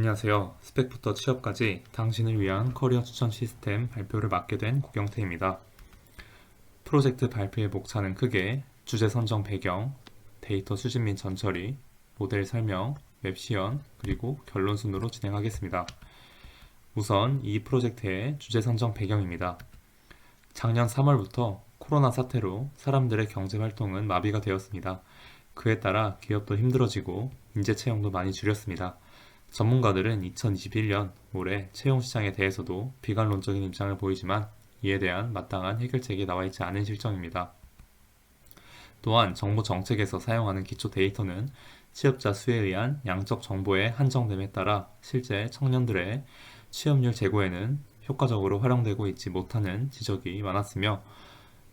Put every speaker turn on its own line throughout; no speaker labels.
안녕하세요. 스펙부터 취업까지 당신을 위한 커리어 추천 시스템 발표를 맡게 된 고경태입니다. 프로젝트 발표의 목차는 크게 주제 선정 배경, 데이터 수집 및 전처리, 모델 설명, 웹 시연, 그리고 결론 순으로 진행하겠습니다. 우선 이 프로젝트의 주제 선정 배경입니다. 작년 3월부터 코로나 사태로 사람들의 경제 활동은 마비가 되었습니다. 그에 따라 기업도 힘들어지고 인재 채용도 많이 줄였습니다. 전문가들은 2021년 올해 채용 시장에 대해서도 비관론적인 입장을 보이지만 이에 대한 마땅한 해결책이 나와 있지 않은 실정입니다. 또한 정부 정책에서 사용하는 기초 데이터는 취업자 수에 의한 양적 정보의 한정됨에 따라 실제 청년들의 취업률 제고에는 효과적으로 활용되고 있지 못하는 지적이 많았으며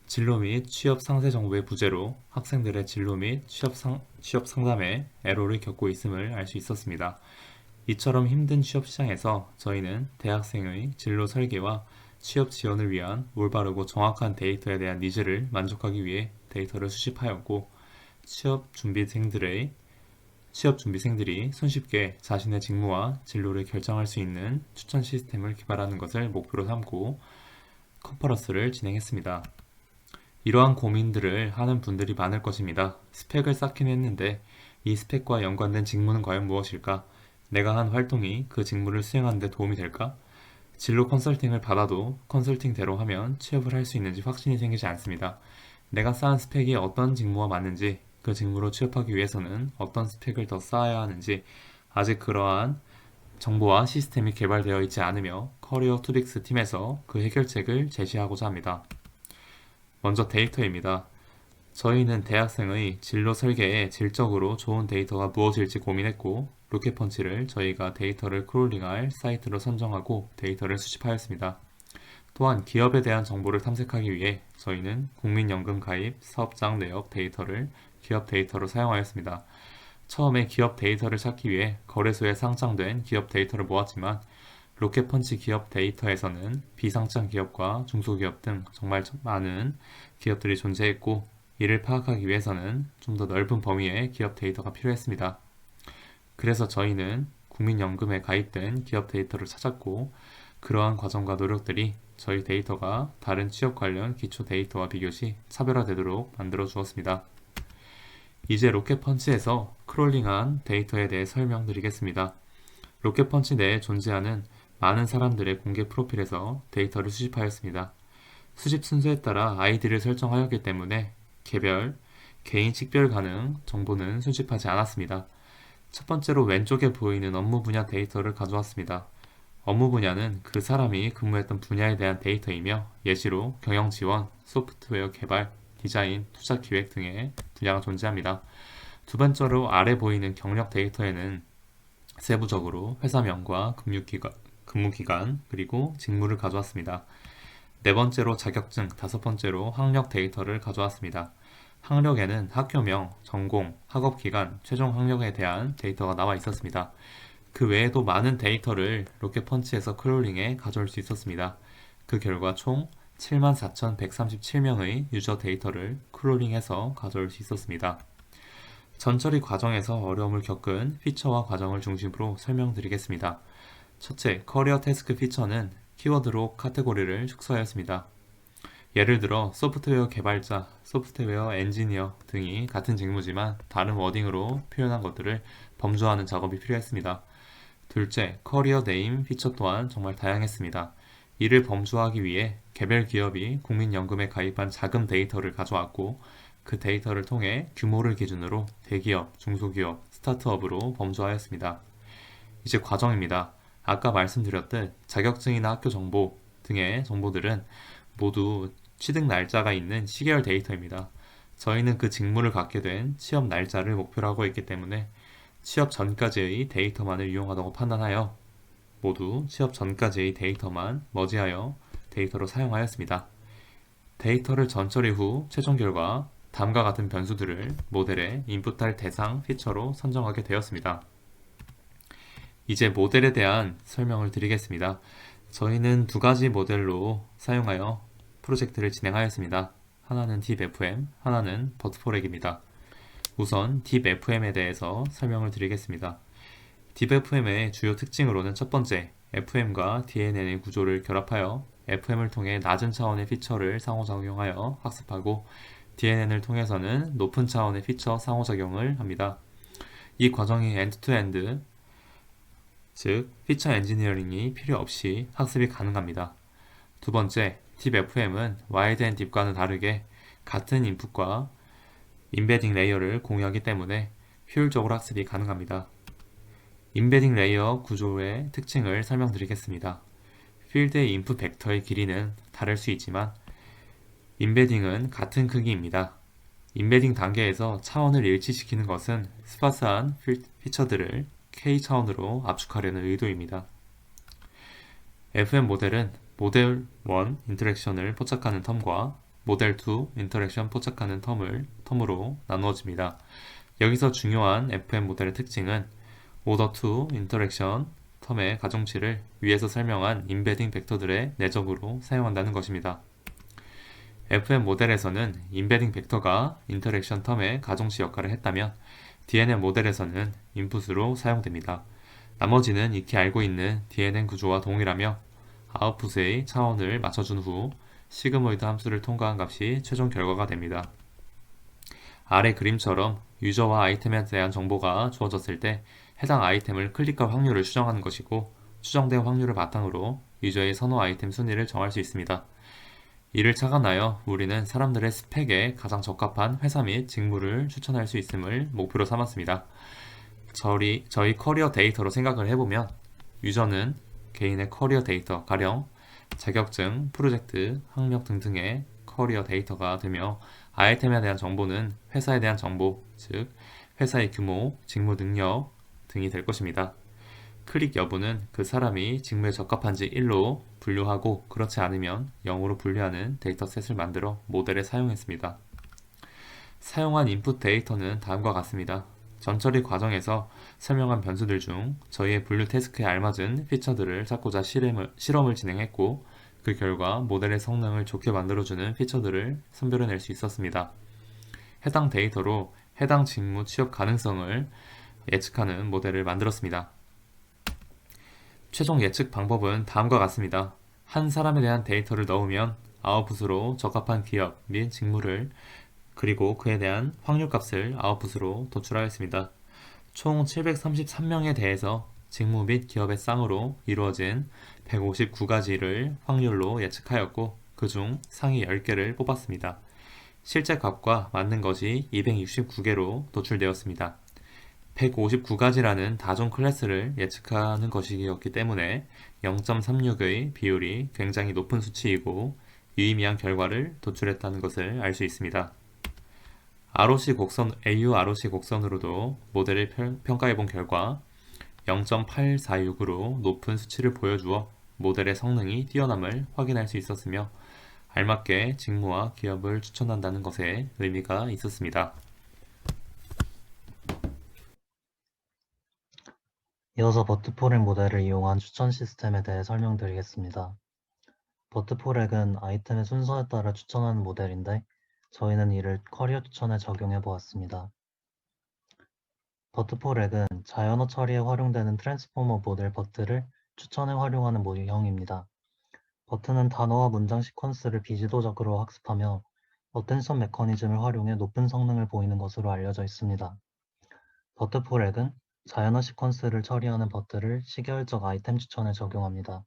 진로 및 취업 상세 정보의 부재로 학생들의 진로 및 취업 상담에 애로를 겪고 있음을 알 수 있었습니다. 이처럼 힘든 취업 시장에서 저희는 대학생의 진로 설계와 취업 지원을 위한 올바르고 정확한 데이터에 대한 니즈를 만족하기 위해 데이터를 수집하였고 취업 준비생들이 손쉽게 자신의 직무와 진로를 결정할 수 있는 추천 시스템을 개발하는 것을 목표로 삼고 컨퍼런스를 진행했습니다. 이러한 고민들을 하는 분들이 많을 것입니다. 스펙을 쌓긴 했는데 이 스펙과 연관된 직무는 과연 무엇일까? 내가 한 활동이 그 직무를 수행하는 데 도움이 될까? 진로 컨설팅을 받아도 컨설팅대로 하면 취업을 할 수 있는지 확신이 생기지 않습니다. 내가 쌓은 스펙이 어떤 직무와 맞는지, 그 직무로 취업하기 위해서는 어떤 스펙을 더 쌓아야 하는지 아직 그러한 정보와 시스템이 개발되어 있지 않으며 커리어 투빅스 팀에서 그 해결책을 제시하고자 합니다. 먼저 데이터입니다. 저희는 대학생의 진로 설계에 질적으로 좋은 데이터가 무엇일지 고민했고 로켓펀치를 저희가 데이터를 크롤링할 사이트로 선정하고 데이터를 수집하였습니다. 또한 기업에 대한 정보를 탐색하기 위해 저희는 국민연금 가입, 사업장 내역 데이터를 기업 데이터로 사용하였습니다. 처음에 기업 데이터를 찾기 위해 거래소에 상장된 기업 데이터를 모았지만 로켓펀치 기업 데이터에서는 비상장 기업과 중소기업 등 정말 많은 기업들이 존재했고 이를 파악하기 위해서는 좀 더 넓은 범위의 기업 데이터가 필요했습니다. 그래서 저희는 국민연금에 가입된 기업 데이터를 찾았고 그러한 과정과 노력들이 저희 데이터가 다른 취업 관련 기초 데이터와 비교시 차별화되도록 만들어 주었습니다. 이제 로켓펀치에서 크롤링한 데이터에 대해 설명드리겠습니다. 로켓펀치 내에 존재하는 많은 사람들의 공개 프로필에서 데이터를 수집하였습니다. 수집 순서에 따라 아이디를 설정하였기 때문에 개인 식별 가능 정보는 수집하지 않았습니다. 첫 번째로 왼쪽에 보이는 업무 분야 데이터를 가져왔습니다. 업무 분야는 그 사람이 근무했던 분야에 대한 데이터이며 예시로 경영 지원, 소프트웨어 개발, 디자인, 투자 기획 등의 분야가 존재합니다. 두 번째로 아래 보이는 경력 데이터에는 세부적으로 회사명과 근무기간, 그리고 직무를 가져왔습니다. 네 번째로 자격증, 다섯 번째로 학력 데이터를 가져왔습니다. 학력에는 학교명, 전공, 학업기간, 최종 학력에 대한 데이터가 나와 있었습니다. 그 외에도 많은 데이터를 로켓펀치에서 크롤링해 가져올 수 있었습니다. 그 결과 총 74,137명의 유저 데이터를 크롤링해서 가져올 수 있었습니다. 전처리 과정에서 어려움을 겪은 피처와 과정을 중심으로 설명드리겠습니다. 첫째, 커리어 태스크 피처는 키워드로 카테고리를 축소하였습니다. 예를 들어 소프트웨어 개발자, 소프트웨어 엔지니어 등이 같은 직무지만 다른 워딩으로 표현한 것들을 범주하는 작업이 필요했습니다. 둘째, 커리어 네임 피처 또한 정말 다양했습니다. 이를 범주화하기 위해 개별 기업이 국민연금에 가입한 자금 데이터를 가져왔고 그 데이터를 통해 규모를 기준으로 대기업, 중소기업, 스타트업으로 범주화하였습니다. 이제 과정입니다. 아까 말씀드렸듯 자격증이나 학교 정보 등의 정보들은 모두 취득 날짜가 있는 시계열 데이터입니다. 저희는 그 직무를 갖게 된 취업 날짜를 목표로 하고 있기 때문에 취업 전까지의 데이터만을 이용하다고 판단하여 모두 취업 전까지의 데이터만 머지하여 데이터로 사용하였습니다. 데이터를 전처리 후 최종 결과 다음과 같은 변수들을 모델에 인풋할 대상 피처로 선정하게 되었습니다. 이제 모델에 대한 설명을 드리겠습니다. 저희는 두 가지 모델로 사용하여 프로젝트를 진행하였습니다. 하나는 DeepFM, 하나는 버트포렉입니다. 우선 DeepFM에 대해서 설명을 드리겠습니다. DFM의 주요 특징으로는 첫 번째, FM과 DNN의 구조를 결합하여 FM을 통해 낮은 차원의 피처를 상호작용하여 학습하고 DNN을 통해서는 높은 차원의 피처 상호작용을 합니다. 이 과정이 엔드투엔드, 즉 피처 엔지니어링이 필요 없이 학습이 가능합니다. 두 번째, DFM은 와이드 앤 딥과는 다르게 같은 인풋과 임베딩 레이어를 공유하기 때문에 효율적으로 학습이 가능합니다. 임베딩 레이어 구조의 특징을 설명드리겠습니다. 필드의 인풋 벡터의 길이는 다를 수 있지만 임베딩은 같은 크기입니다. 임베딩 단계에서 차원을 일치시키는 것은 스파스한 피처들을 K 차원으로 압축하려는 의도입니다. FM 모델은 모델 1 인터랙션을 포착하는 텀과 모델 2 인터랙션 포착하는 텀으로 나누어집니다. 여기서 중요한 FM 모델의 특징은 오더 2 인터랙션 텀의 가중치를 위에서 설명한 임베딩 벡터들의 내적으로 사용한다는 것입니다. FM 모델에서는 임베딩 벡터가 인터랙션 텀의 가중치 역할을 했다면 DNN 모델에서는 인풋으로 사용됩니다. 나머지는 익히 알고 있는 DNN 구조와 동일하며 아웃풋의 차원을 맞춰준 후 시그모이드 함수를 통과한 값이 최종 결과가 됩니다. 아래 그림처럼 유저와 아이템에 대한 정보가 주어졌을 때 해당 아이템을 클릭할 확률을 추정하는 것이고 추정된 확률을 바탕으로 유저의 선호 아이템 순위를 정할 수 있습니다. 이를 착안하여 우리는 사람들의 스펙에 가장 적합한 회사 및 직무를 추천할 수 있음을 목표로 삼았습니다. 저희 커리어 데이터로 생각을 해보면 유저는 개인의 커리어 데이터, 가령 자격증, 프로젝트, 학력 등등의 커리어 데이터가 되며 아이템에 대한 정보는 회사에 대한 정보, 즉 회사의 규모, 직무 능력 등이 될 것입니다. 클릭 여부는 그 사람이 직무에 적합한지 1로 분류하고 그렇지 않으면 0으로 분류하는 데이터셋을 만들어 모델에 사용했습니다. 사용한 인풋 데이터는 다음과 같습니다. 전처리 과정에서 설명한 변수들 중 저희의 분류 태스크에 알맞은 피처들을 찾고자 실험을 진행했고 그 결과 모델의 성능을 좋게 만들어주는 피처들을 선별해낼 수 있었습니다. 해당 데이터로 해당 직무 취업 가능성을 예측하는 모델을 만들었습니다. 최종 예측 방법은 다음과 같습니다. 한 사람에 대한 데이터를 넣으면 아웃풋으로 적합한 기업 및 직무를 그리고 그에 대한 확률값을 아웃풋으로 도출하였습니다. 총 733명에 대해서 직무 및 기업의 쌍으로 이루어진 159가지를 확률로 예측하였고 그 중 상위 10개를 뽑았습니다. 실제 값과 맞는 것이 269개로 도출되었습니다. 159가지라는 다종 클래스를 예측하는 것이었기 때문에 0.36의 비율이 굉장히 높은 수치이고 유의미한 결과를 도출했다는 것을 알 수 있습니다. AU ROC 곡선으로도 모델을 평가해본 결과 0.846으로 높은 수치를 보여주어 모델의 성능이 뛰어남을 확인할 수 있었으며 알맞게 직무와 기업을 추천한다는 것에 의미가 있었습니다.
이어서 버트포렉 모델을 이용한 추천 시스템에 대해 설명드리겠습니다. 버트포렉은 아이템의 순서에 따라 추천하는 모델인데 저희는 이를 커리어 추천에 적용해 보았습니다. 버트포렉은 자연어 처리에 활용되는 트랜스포머 모델 버트를 추천에 활용하는 모형입니다. 버트는 단어와 문장 시퀀스를 비지도적으로 학습하며 어텐션 메커니즘을 활용해 높은 성능을 보이는 것으로 알려져 있습니다. 버트포렉은 자연어 시퀀스를 처리하는 버트를 시계열적 아이템 추천에 적용합니다.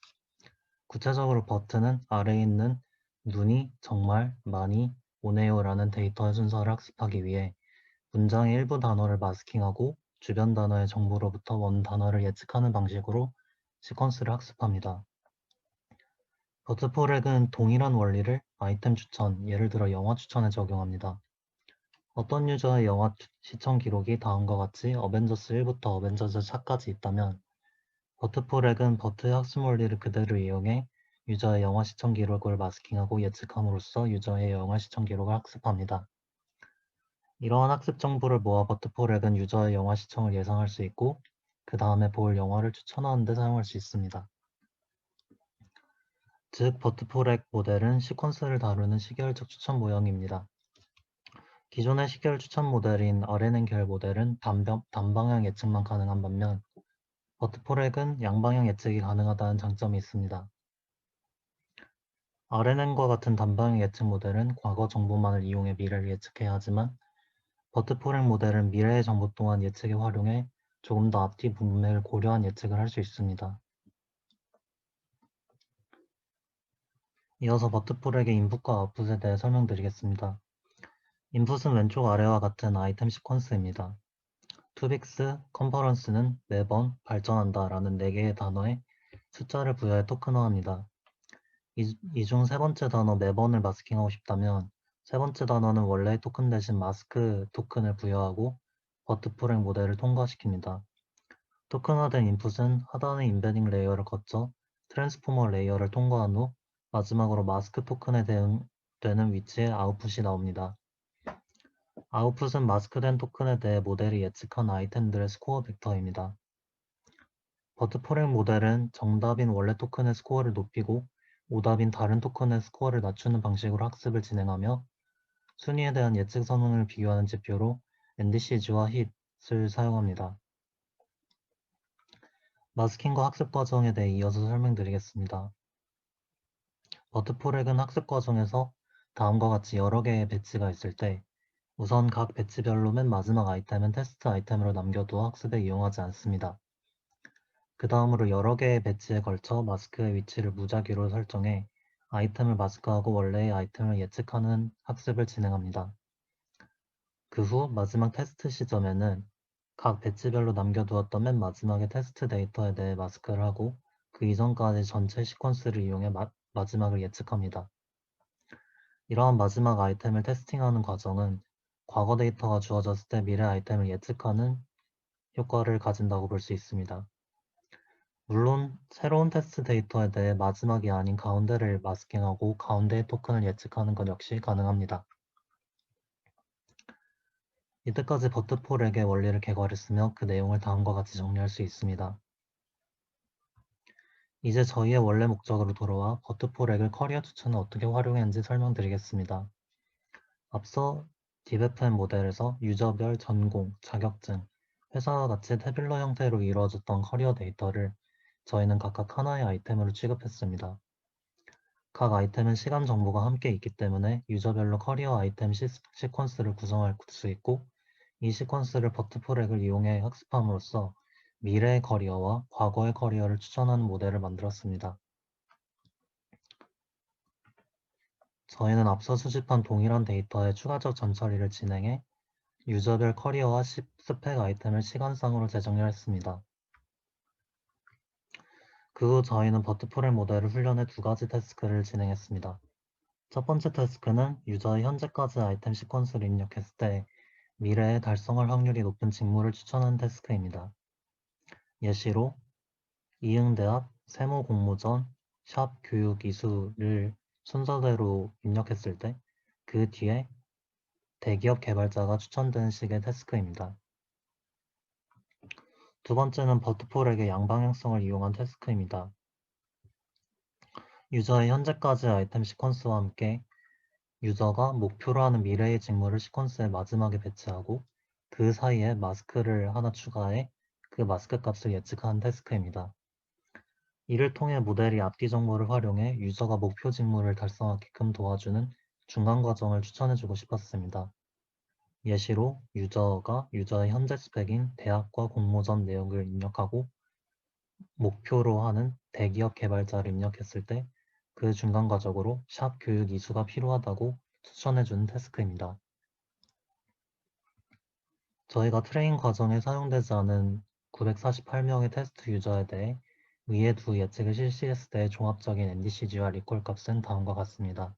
구체적으로 버트는 아래에 있는 눈이, 정말, 많이, 오네요라는 데이터의 순서를 학습하기 위해 문장의 일부 단어를 마스킹하고 주변 단어의 정보로부터 원 단어를 예측하는 방식으로 시퀀스를 학습합니다. 버트포렉은 동일한 원리를 아이템 추천, 예를 들어 영화 추천에 적용합니다. 어떤 유저의 영화 시청 기록이 다음과 같이 어벤져스 1부터 어벤져스 4까지 있다면 버트포렉은 버트의 학습 원리를 그대로 이용해 유저의 영화 시청 기록을 마스킹하고 예측함으로써 유저의 영화 시청 기록을 학습합니다. 이러한 학습 정보를 모아 버트포렉은 유저의 영화 시청을 예상할 수 있고 그 다음에 볼 영화를 추천하는 데 사용할 수 있습니다. 즉 버트포렉 모델은 시퀀스를 다루는 시계열적 추천 모형입니다. 기존의 시계열 추천 모델인 RNN 계열 모델은 단방향 예측만 가능한 반면 버트포렉은 양방향 예측이 가능하다는 장점이 있습니다. RNN과 같은 단방향 예측 모델은 과거 정보만을 이용해 미래를 예측해야 하지만 버트포렉 모델은 미래의 정보 또한 예측에 활용해 조금 더 앞뒤 문맥을 고려한 예측을 할 수 있습니다. 이어서 버트포렉의 인풋과 아웃풋에 대해 설명드리겠습니다. 인풋은 왼쪽 아래와 같은 아이템 시퀀스입니다. 투빅스, 컨퍼런스는 매번, 발전한다 라는 4개의 단어에 숫자를 부여해 토큰화합니다. 이 중 세 번째 단어 매번을 마스킹하고 싶다면 세 번째 단어는 원래의 토큰 대신 마스크 토큰을 부여하고 버트포렉 모델을 통과시킵니다. 토큰화된 인풋은 하단의 임베딩 레이어를 거쳐 트랜스포머 레이어를 통과한 후 마지막으로 마스크 토큰에 대응되는 위치에 아웃풋이 나옵니다. 아웃풋은 마스크된 토큰에 대해 모델이 예측한 아이템들의 스코어 벡터입니다. 버트포렉 모델은 정답인 원래 토큰의 스코어를 높이고 오답인 다른 토큰의 스코어를 낮추는 방식으로 학습을 진행하며 순위에 대한 예측 성능을 비교하는 지표로 NDCG와 HIT을 사용합니다. 마스킹과 학습 과정에 대해 이어서 설명드리겠습니다. 버트포렉은 학습 과정에서 다음과 같이 여러 개의 배치가 있을 때 우선 각 배치별로 맨 마지막 아이템은 테스트 아이템으로 남겨두어 학습에 이용하지 않습니다. 그 다음으로 여러 개의 배치에 걸쳐 마스크의 위치를 무작위로 설정해 아이템을 마스크하고 원래의 아이템을 예측하는 학습을 진행합니다. 그 후 마지막 테스트 시점에는 각 배치별로 남겨두었던 맨 마지막의 테스트 데이터에 대해 마스크를 하고 그 이전까지 전체 시퀀스를 이용해 마지막을 예측합니다. 이러한 마지막 아이템을 테스팅하는 과정은 과거 데이터가 주어졌을 때 미래 아이템을 예측하는 효과를 가진다고 볼 수 있습니다. 물론 새로운 테스트 데이터에 대해 마지막이 아닌 가운데를 마스킹하고 가운데의 토큰을 예측하는 것 역시 가능합니다. 이때까지 버트포렉의 원리를 개괄했으며 그 내용을 다음과 같이 정리할 수 있습니다. 이제 저희의 원래 목적으로 돌아와 버트포렉을 커리어 추천에 어떻게 활용했는지 설명드리겠습니다. 앞서 DBFM 모델에서 유저별 전공, 자격증, 회사와 같이 태블러 형태로 이루어졌던 커리어 데이터를 저희는 각각 하나의 아이템으로 취급했습니다. 각 아이템은 시간 정보가 함께 있기 때문에 유저별로 커리어 아이템 시퀀스를 구성할 수 있고 이 시퀀스를 버트포렉을 이용해 학습함으로써 미래의 커리어와 과거의 커리어를 추천하는 모델을 만들었습니다. 저희는 앞서 수집한 동일한 데이터에 추가적 전처리를 진행해 유저별 커리어와 스펙 아이템을 시간상으로 재정렬했습니다. 그 후 저희는 버트포렉 모델을 훈련해 두 가지 태스크를 진행했습니다. 첫 번째 태스크는 유저의 현재까지 아이템 시퀀스를 입력했을 때 미래에 달성할 확률이 높은 직무를 추천하는 태스크입니다. 예시로 이응대학, 세무공모전, 샵 교육이수를 순서대로 입력했을 때 그 뒤에 대기업 개발자가 추천되는 식의 태스크입니다. 두 번째는 버트포렉의 양방향성을 이용한 태스크입니다. 유저의 현재까지 아이템 시퀀스와 함께 유저가 목표로 하는 미래의 직무를 시퀀스의 마지막에 배치하고 그 사이에 마스크를 하나 추가해 그 마스크 값을 예측하는 태스크입니다. 이를 통해 모델이 앞뒤 정보를 활용해 유저가 목표 직무를 달성하게끔 도와주는 중간 과정을 추천해주고 싶었습니다. 예시로 유저가 유저의 현재 스펙인 대학과 공모전 내역을 입력하고 목표로 하는 대기업 개발자를 입력했을 때 그 중간 과정으로 샵 교육 이수가 필요하다고 추천해주는 태스크입니다. 저희가 트레인 과정에 사용되지 않은 948명의 테스트 유저에 대해 위의 두 예측을 실시했을 때의 종합적인 NDCG와 리콜 값은 다음과 같습니다.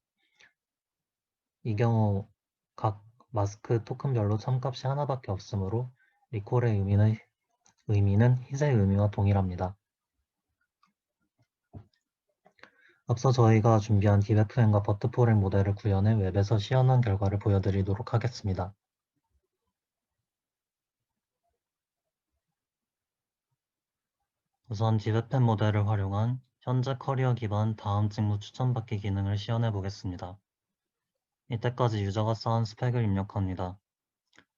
이 경우 각 마스크 토큰별로 참값이 하나밖에 없으므로 리콜의 의미는 hit의 의미와 동일합니다. 앞서 저희가 준비한 DBFM과 버트포렉 모델을 구현해 웹에서 시연한 결과를 보여드리도록 하겠습니다. 우선 DBFM 모델을 활용한 현재 커리어 기반 다음 직무 추천받기 기능을 시연해 보겠습니다. 이때까지 유저가 쌓은 스펙을 입력합니다.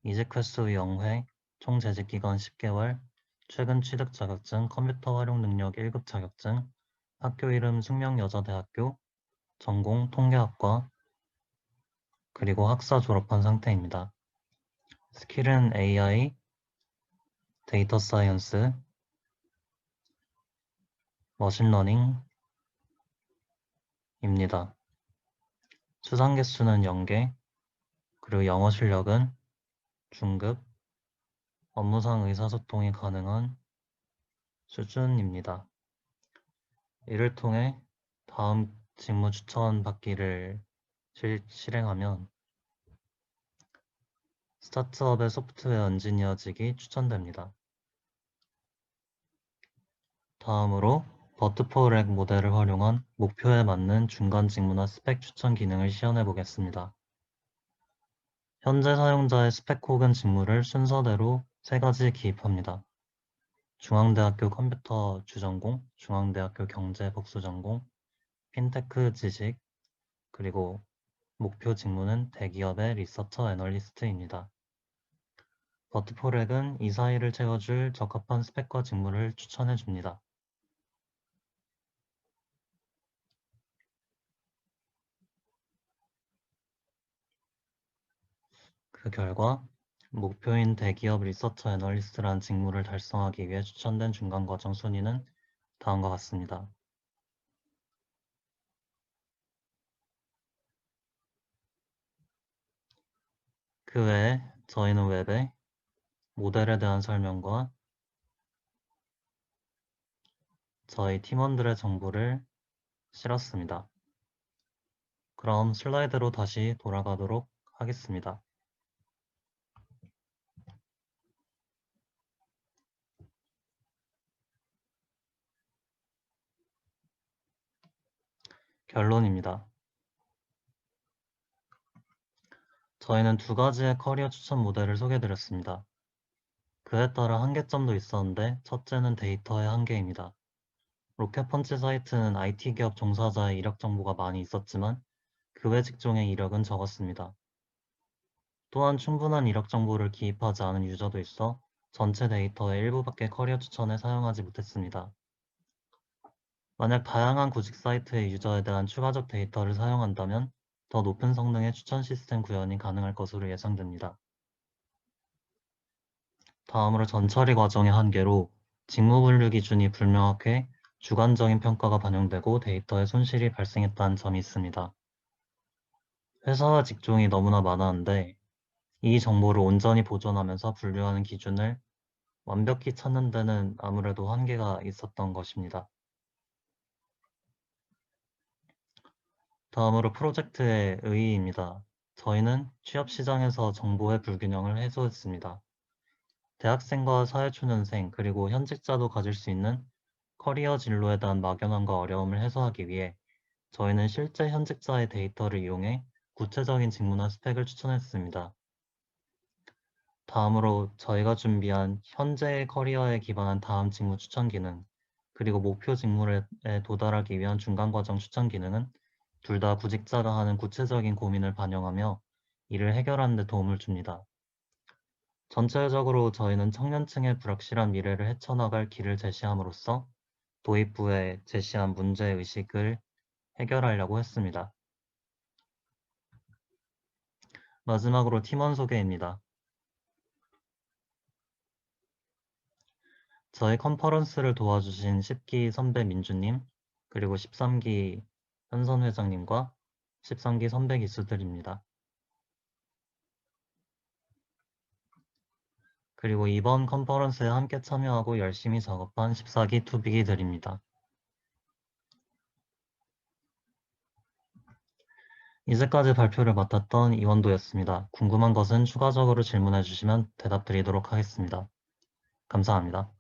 이직 횟수 0회, 총 재직 기간 10개월, 최근 취득 자격증, 컴퓨터 활용 능력 1급 자격증, 학교 이름 숙명여자대학교, 전공 통계학과, 그리고 학사 졸업한 상태입니다. 스킬은 AI, 데이터 사이언스, 머신러닝입니다. 수상 개수는 0개, 그리고 영어 실력은 중급, 업무상 의사소통이 가능한 수준입니다. 이를 통해 다음 직무 추천 받기를 실행하면 스타트업의 소프트웨어 엔지니어직이 추천됩니다. 다음으로 버트포렉 모델을 활용한 목표에 맞는 중간 직무나 스펙 추천 기능을 시연해 보겠습니다. 현재 사용자의 스펙 혹은 직무를 순서대로 3가지 기입합니다. 중앙대학교 컴퓨터 주전공, 중앙대학교 경제 복수전공, 핀테크 지식, 그리고 목표 직무는 대기업의 리서처 애널리스트입니다. 버트포렉은 이 사이를 채워줄 적합한 스펙과 직무를 추천해 줍니다. 그 결과 목표인 대기업 리서처 애널리스트라는 직무를 달성하기 위해 추천된 중간과정 순위는 다음과 같습니다. 그 외에 저희는 웹에 모델에 대한 설명과 저희 팀원들의 정보를 실었습니다. 그럼 슬라이드로 다시 돌아가도록 하겠습니다. 결론입니다. 저희는 2가지의 커리어 추천 모델을 소개해드렸습니다. 그에 따라 한계점도 있었는데 첫째는 데이터의 한계입니다. 로켓펀치 사이트는 IT 기업 종사자의 이력 정보가 많이 있었지만 그 외 직종의 이력은 적었습니다. 또한 충분한 이력 정보를 기입하지 않은 유저도 있어 전체 데이터의 일부밖에 커리어 추천에 사용하지 못했습니다. 만약 다양한 구직 사이트의 유저에 대한 추가적 데이터를 사용한다면 더 높은 성능의 추천 시스템 구현이 가능할 것으로 예상됩니다. 다음으로 전처리 과정의 한계로 직무 분류 기준이 불명확해 주관적인 평가가 반영되고 데이터에 손실이 발생했다는 점이 있습니다. 회사와 직종이 너무나 많았는데 이 정보를 온전히 보존하면서 분류하는 기준을 완벽히 찾는 데는 아무래도 한계가 있었던 것입니다. 다음으로 프로젝트의 의의입니다. 저희는 취업 시장에서 정보의 불균형을 해소했습니다. 대학생과 사회초년생 그리고 현직자도 가질 수 있는 커리어 진로에 대한 막연함과 어려움을 해소하기 위해 저희는 실제 현직자의 데이터를 이용해 구체적인 직무나 스펙을 추천했습니다. 다음으로 저희가 준비한 현재의 커리어에 기반한 다음 직무 추천 기능, 그리고 목표 직무에 도달하기 위한 중간과정 추천 기능은 둘 다 구직자가 하는 구체적인 고민을 반영하며 이를 해결하는 데 도움을 줍니다. 전체적으로 저희는 청년층의 불확실한 미래를 헤쳐나갈 길을 제시함으로써 도입부에 제시한 문제의식을 해결하려고 했습니다. 마지막으로 팀원 소개입니다. 저희 컨퍼런스를 도와주신 10기 선배 민주님, 그리고 13기 현선 회장님과 13기 선배 기수들입니다. 그리고 이번 컨퍼런스에 함께 참여하고 열심히 작업한 14기 투비기들입니다. 이제까지 발표를 맡았던 이원도였습니다. 궁금한 것은 추가적으로 질문해 주시면 대답드리도록 하겠습니다. 감사합니다.